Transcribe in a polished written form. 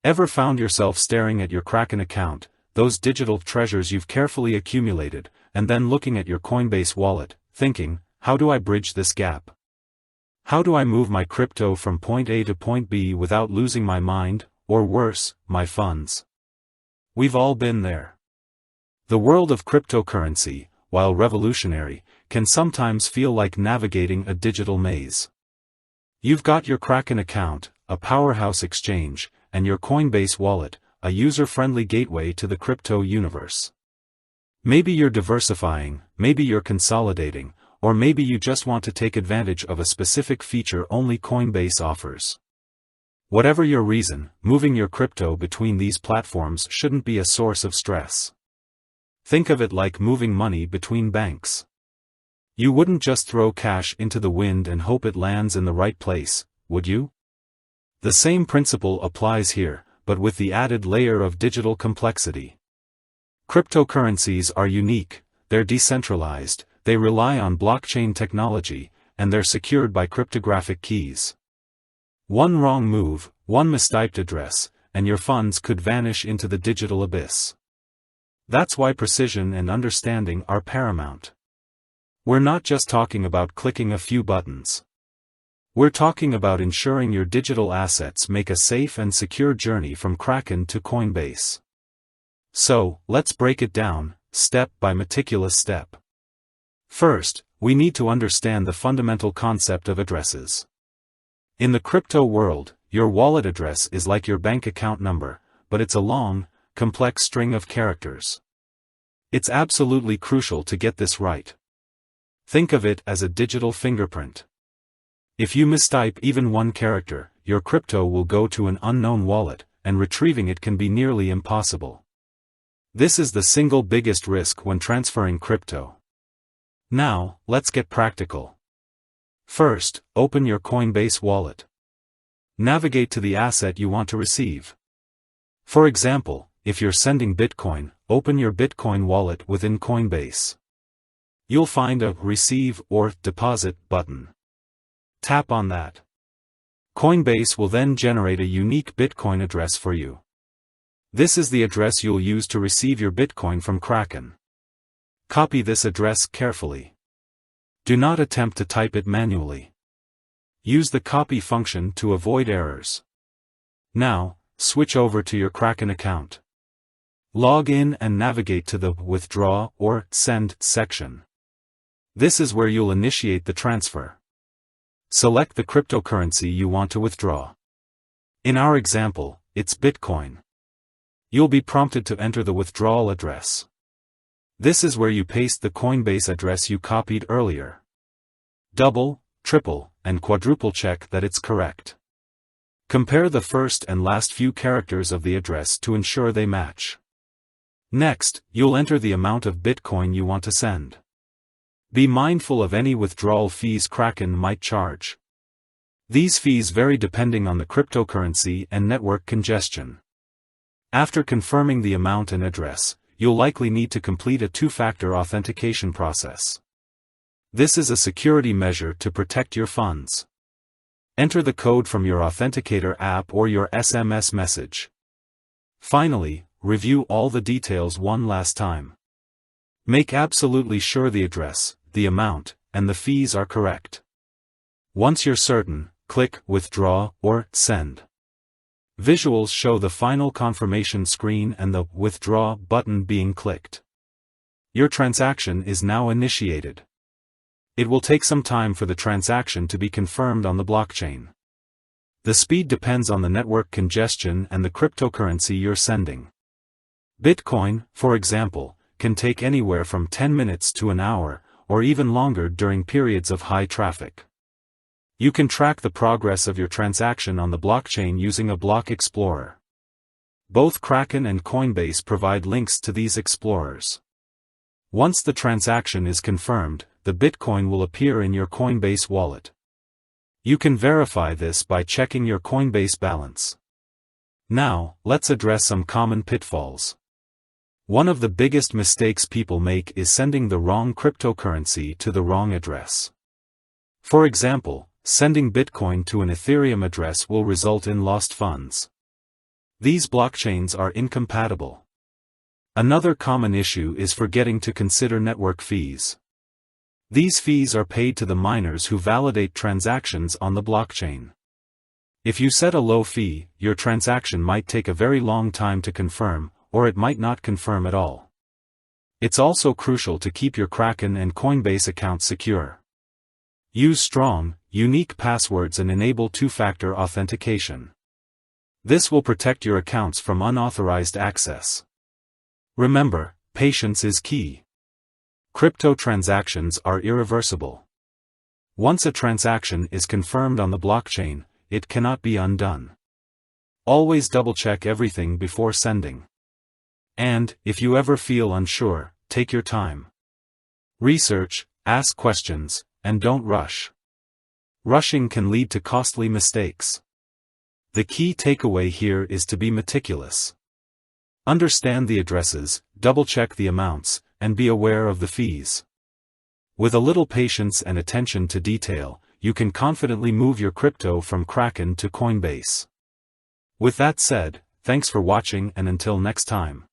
Ever found yourself staring at your Kraken account, those digital treasures you've carefully accumulated, and then looking at your Coinbase wallet, thinking, how do I bridge this gap? How do I move my crypto from point A to point B without losing my mind, or worse, my funds? We've all been there. The world of cryptocurrency, while revolutionary, can sometimes feel like navigating a digital maze. You've got your Kraken account, a powerhouse exchange, and your Coinbase wallet, a user-friendly gateway to the crypto universe. Maybe you're diversifying, maybe you're consolidating, or maybe you just want to take advantage of a specific feature only Coinbase offers. Whatever your reason, moving your crypto between these platforms shouldn't be a source of stress. Think of it like moving money between banks. You wouldn't just throw cash into the wind and hope it lands in the right place, would you? The same principle applies here, but with the added layer of digital complexity. Cryptocurrencies are unique, they're decentralized, they rely on blockchain technology, and they're secured by cryptographic keys. One wrong move, one mistyped address, and your funds could vanish into the digital abyss. That's why precision and understanding are paramount. We're not just talking about clicking a few buttons. We're talking about ensuring your digital assets make a safe and secure journey from Kraken to Coinbase. So, let's break it down, step by meticulous step. First, we need to understand the fundamental concept of addresses. In the crypto world, your wallet address is like your bank account number, but it's a long, complex string of characters. It's absolutely crucial to get this right. Think of it as a digital fingerprint. If you mistype even one character, your crypto will go to an unknown wallet, and retrieving it can be nearly impossible. This is the single biggest risk when transferring crypto. Now, let's get practical. First, open your Coinbase wallet. Navigate to the asset you want to receive. For example, if you're sending Bitcoin, open your Bitcoin wallet within Coinbase. You'll find a Receive or Deposit button. Tap on that. Coinbase will then generate a unique Bitcoin address for you. This is the address you'll use to receive your Bitcoin from Kraken. Copy this address carefully. Do not attempt to type it manually. Use the copy function to avoid errors. Now, switch over to your Kraken account. Log in and navigate to the Withdraw or Send section. This is where you'll initiate the transfer. Select the cryptocurrency you want to withdraw. In our example, it's Bitcoin. You'll be prompted to enter the withdrawal address. This is where you paste the Coinbase address you copied earlier. Double, triple, and quadruple check that it's correct. Compare the first and last few characters of the address to ensure they match. Next, you'll enter the amount of Bitcoin you want to send. Be mindful of any withdrawal fees Kraken might charge. These fees vary depending on the cryptocurrency and network congestion. After confirming the amount and address, you'll likely need to complete a two-factor authentication process. This is a security measure to protect your funds. Enter the code from your authenticator app or your SMS message. Finally, review all the details one last time. Make absolutely sure the address, the amount, and the fees are correct. Once you're certain, click Withdraw or Send. Visuals show the final confirmation screen and the Withdraw button being clicked. Your transaction is now initiated. It will take some time for the transaction to be confirmed on the blockchain. The speed depends on the network congestion and the cryptocurrency you're sending. Bitcoin, for example, can take anywhere from 10 minutes to an hour, or even longer during periods of high traffic. You can track the progress of your transaction on the blockchain using a block explorer. Both Kraken and Coinbase provide links to these explorers. Once the transaction is confirmed, the Bitcoin will appear in your Coinbase wallet. You can verify this by checking your Coinbase balance. Now, let's address some common pitfalls. One of the biggest mistakes people make is sending the wrong cryptocurrency to the wrong address. For example, sending Bitcoin to an Ethereum address will result in lost funds. These blockchains are incompatible. Another common issue is forgetting to consider network fees. These fees are paid to the miners who validate transactions on the blockchain. If you set a low fee, your transaction might take a very long time to confirm, or it might not confirm at all. It's also crucial to keep your Kraken and Coinbase accounts secure. Use strong, unique passwords and enable two-factor authentication. This will protect your accounts from unauthorized access. Remember, patience is key. Crypto transactions are irreversible. Once a transaction is confirmed on the blockchain, it cannot be undone. Always double-check everything before sending. And, if you ever feel unsure, take your time. Research, ask questions, and don't rush. Rushing can lead to costly mistakes. The key takeaway here is to be meticulous. Understand the addresses, double-check the amounts, and be aware of the fees. With a little patience and attention to detail, you can confidently move your crypto from Kraken to Coinbase. With that said, thanks for watching and until next time.